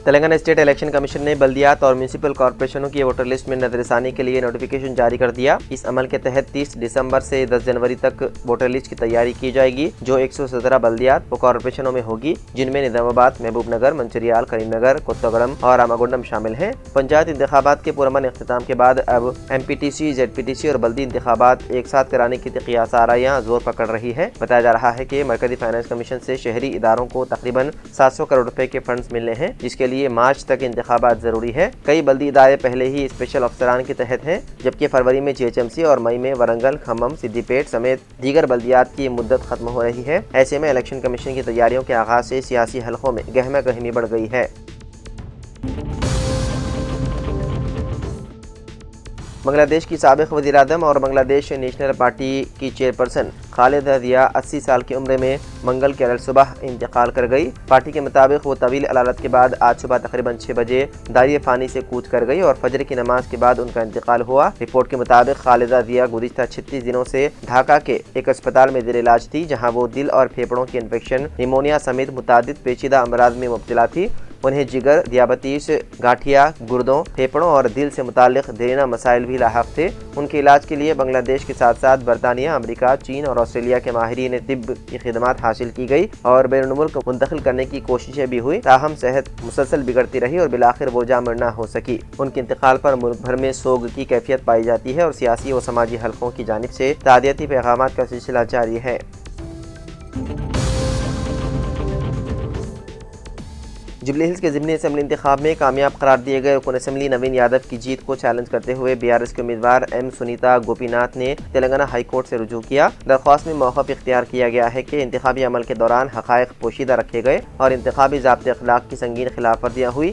Telangana state election commission نے بلدیات اور municipal کارپوریشنوں کی ووٹر لسٹ میں نظر ثانی کے لیے نوٹیفیکیشن جاری کر دیا۔ اس عمل کے تحت 30 دسمبر سے 10 جنوری تک ووٹر لسٹ کی تیاری کی جائے گی، جو 117 بلدیات و کارپوریشنوں میں ہوگی، جن میں نظام آباد، محبوب نگر، منچریال، کریم نگر، کوتگڑم اور راماگنڈم شامل ہیں۔ پنچایت انتخابات کے پرامن اختتام کے بعد اب MPTC، ZPTC اور بلدی انتخابات ایک ساتھ کرانے کی قیاس آرائیاں زور پکڑ رہی ہے۔ بتایا جا رہا ہے کہ مرکزی فائنانس کمیشن سے شہری اداروں کو تقریباً 700 کروڑ روپے کے فنڈز ملنے ہیں، جس کے لیے مارچ تک انتخابات ضروری ہے۔ کئی بلدی ادارے پہلے ہی اسپیشل افسران کے تحت ہیں، جبکہ فروری میں GHMC اور مئی میں ورنگل، کھمم، سدی پیٹ سمیت دیگر بلدیات کی مدت ختم ہو رہی ہے۔ ایسے میں الیکشن کمیشن کی تیاریوں کے آغاز سے سیاسی حلقوں میں گہما گہمی بڑھ گئی ہے۔ بنگلہ دیش کی سابق وزیر اعظم اور بنگلہ دیش نیشنل پارٹی کی چیئرپرسن خالدہ ضیاء 80 سال کی عمر میں منگل کے صبح انتقال کر گئی۔ پارٹی کے مطابق وہ طویل علالت کے بعد آج صبح تقریباً 6 بجے دار فانی سے کود کر گئی اور فجر کی نماز کے بعد ان کا انتقال ہوا۔ رپورٹ کے مطابق خالدہ ضیاء گزشتہ 36 دنوں سے ڈھاکہ کے ایک اسپتال میں زیر علاج تھی، جہاں وہ دل اور پھیپھڑوں کی انفیکشن، نمونیا سمیت متعدد پیچیدہ امراض میں مبتلا تھی۔ انہیں جگر، ذیابیطس، گاٹھیا، گردوں، پھیپھڑوں اور دل سے متعلق دیرینہ مسائل بھی لاحق تھے۔ ان کے علاج کے لیے بنگلہ دیش کے ساتھ ساتھ برطانیہ، امریکہ، چین اور آسٹریلیا کے ماہرین طب کی خدمات حاصل کی گئی اور بیرون ملک منتقل کرنے کی کوششیں بھی ہوئی، تاہم صحت مسلسل بگڑتی رہی اور بالآخر وہ جامع نہ ہو سکی۔ ان کے انتقال پر ملک بھر میں سوگ کی کیفیت پائی جاتی ہے اور سیاسی و سماجی حلقوں کی جانب سے تعزیتی پیغامات کا سلسلہ جاری ہے۔ جبلی ہلز کے ضمنی اسمبلی انتخاب میں کامیاب قرار دیے گئے رکن اسمبلی نوین یادو کی جیت کو چیلنج کرتے ہوئے BRS کے امیدوار M سنیتا گوپی ناتھ نے تلنگانہ ہائی کورٹ سے رجوع کیا۔ درخواست میں موقف اختیار کیا گیا ہے کہ انتخابی عمل کے دوران حقائق پوشیدہ رکھے گئے اور انتخابی ضابطۂ اخلاق کی سنگین خلاف ورزیاں ہوئی،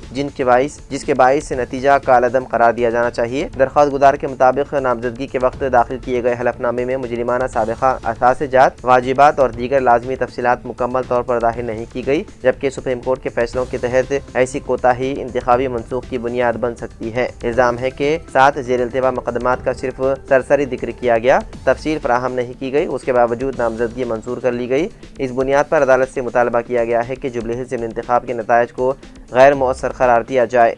جس کے باعث نتیجہ کالعدم قرار دیا جانا چاہیے۔ درخواست گزار کے مطابق نامزدگی کے وقت داخل کیے گئے حلف نامے میں مجرمانہ سابقہ، اثاثے جات، واجبات اور دیگر لازمی تفصیلات مکمل طور پر ظاہر نہیں کی گئی، جبکہ سپریم کورٹ کے فیصلوں کے تحت ایسی کوتاہی انتخابی منسوخ کی بنیاد بن سکتی ہے۔ الزام ہے کہ 7 زیر التوا مقدمات کا صرف سرسری ذکر کیا گیا، تفصیل فراہم نہیں کی گئی، اس کے باوجود نامزدگی منظور کر لی گئی۔ اس بنیاد پر عدالت سے مطالبہ کیا گیا ہے کہ جبلی ہلز ضمنی انتخاب کے نتائج کو غیر مؤثر قرار دیا جائے۔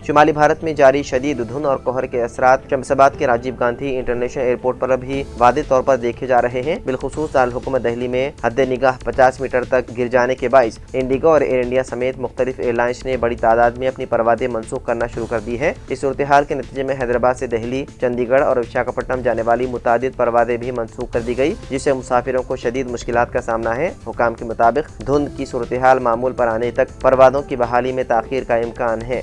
شمالی بھارت میں جاری شدید دھند اور کوہر کے اثرات شمشاباد کے راجیو گاندھی انٹرنیشنل ایئرپورٹ پر بھی واضح طور پر دیکھے جا رہے ہیں۔ بالخصوص دارالحکومت دہلی میں حد نگاہ 50 میٹر تک گر جانے کے باعث انڈیگو اور ایئر انڈیا سمیت مختلف ایئر لائنز نے بڑی تعداد میں اپنی پروازیں منسوخ کرنا شروع کر دی ہے۔ اس صورتحال کے نتیجے میں حیدرآباد سے دہلی، چندی گڑھ اور وشاکھاپٹنم جانے والی متعدد پروازیں بھی منسوخ کر دی گئی، جس سے مسافروں کو شدید مشکلات کا سامنا ہے۔ حکام کے مطابق دھند کی صورتحال معمول پر آنے تک پروازوں کی بحالی میں تاخیر کا امکان ہے۔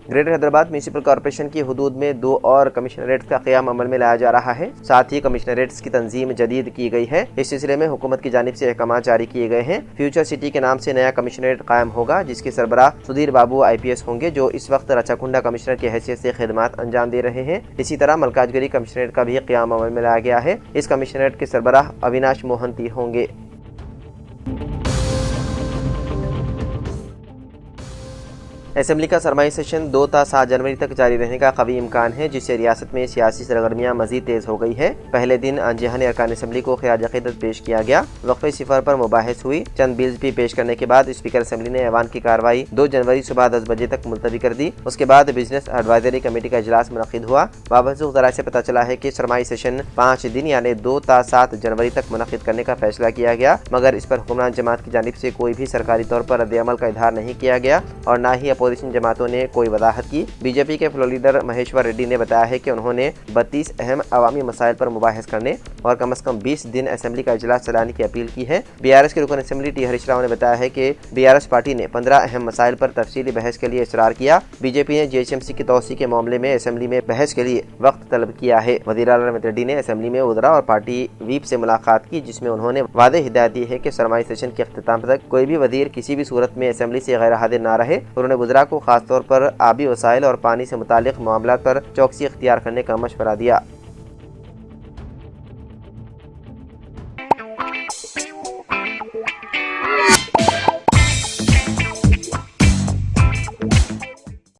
گریٹر حیدرآباد میونسپل کارپوریشن کی حدود میں 2 اور کمشنریٹس کا قیام عمل میں لایا جا رہا ہے، ساتھ ہی کمشنریٹس کی تنظیم جدید کی گئی ہے۔ اس سلسلے میں حکومت کی جانب سے احکامات جاری کیے گئے ہیں۔ فیوچر سٹی کے نام سے نیا کمشنریٹ قائم ہوگا، جس کے سربراہ سدھیر بابو IPS ہوں گے، جو اس وقت رچاکنڈا کمشنر کی حیثیت سے خدمات انجام دے رہے ہیں۔ اسی طرح ملکاج گری کمشنریٹ کا بھی قیام عمل میں لایا گیا ہے۔ اس کمشنریٹ کے سربراہ اویناش موہنتی ہوں گے۔ اسمبلی کا سرمائی سیشن 2 تا 7 جنوری تک جاری رہنے کا قوی امکان ہے، جس سے ریاست میں سیاسی سرگرمیاں مزید تیز ہو گئی ہے۔ پہلے دن جہانی ارکان اسمبلی کو خراج عقیدت پیش کیا گیا، وقفہ صفر پر مباحث ہوئی، چند بلز بھی پیش کرنے کے بعد اسپیکر اسمبلی نے ایوان کی کارروائی 2 جنوری صبح 10 بجے تک ملتوی کر دی۔ اس کے بعد بزنس ایڈوائزری کمیٹی کا اجلاس منعقد ہوا۔ وابستہ ذرائع سے پتہ چلا ہے کہ سرمائی سیشن 5 دن یعنی 2 تا 7 جنوری تک منعقد کرنے کا فیصلہ کیا گیا، مگر اس پر حکمران جماعت کی جانب سے کوئی بھی سرکاری طور پر رد عمل کا اظہار نہیں کیا گیا اور نہ ہی اپوزیشن جماعتوں نے کوئی وضاحت کی۔ BJP کے فلور لیڈر مہیشور ریڈی نے بتایا ہے کہ انہوں نے 32 اہم عوامی مسائل پر مباحث کرنے اور کم از کم 20 دن اسمبلی کا اجلاس چلانے کی اپیل کی ہے۔ BRS کے رکن اسمبلی ٹی ہریش راؤ نے بتایا ہے کہ BRS پارٹی نے 15 اہم مسائل پر تفصیلی بحث کے لیے اصرار کیا۔ BJP نے GHMC کی توسیع کے معاملے میں اسمبلی میں بحث کے لیے وقت طلب کیا ہے۔ وزیر اعلیٰ رمت ریڈی نے اسمبلی میں وزراء اور پارٹی ویپ سے ملاقات کی، جس میں انہوں نے واضح ہدایت دی ہے کہ سرمائی سیشن کے اختتام تک کوئی بھی وزیر کسی بھی صورت میں اسمبلی سے غیر حاضر نہ رہے۔ انہوں نے وزراء کو خاص طور پر آبی وسائل اور پانی سے متعلق معاملات پر چوکسی اختیار کرنے کا مشورہ دیا۔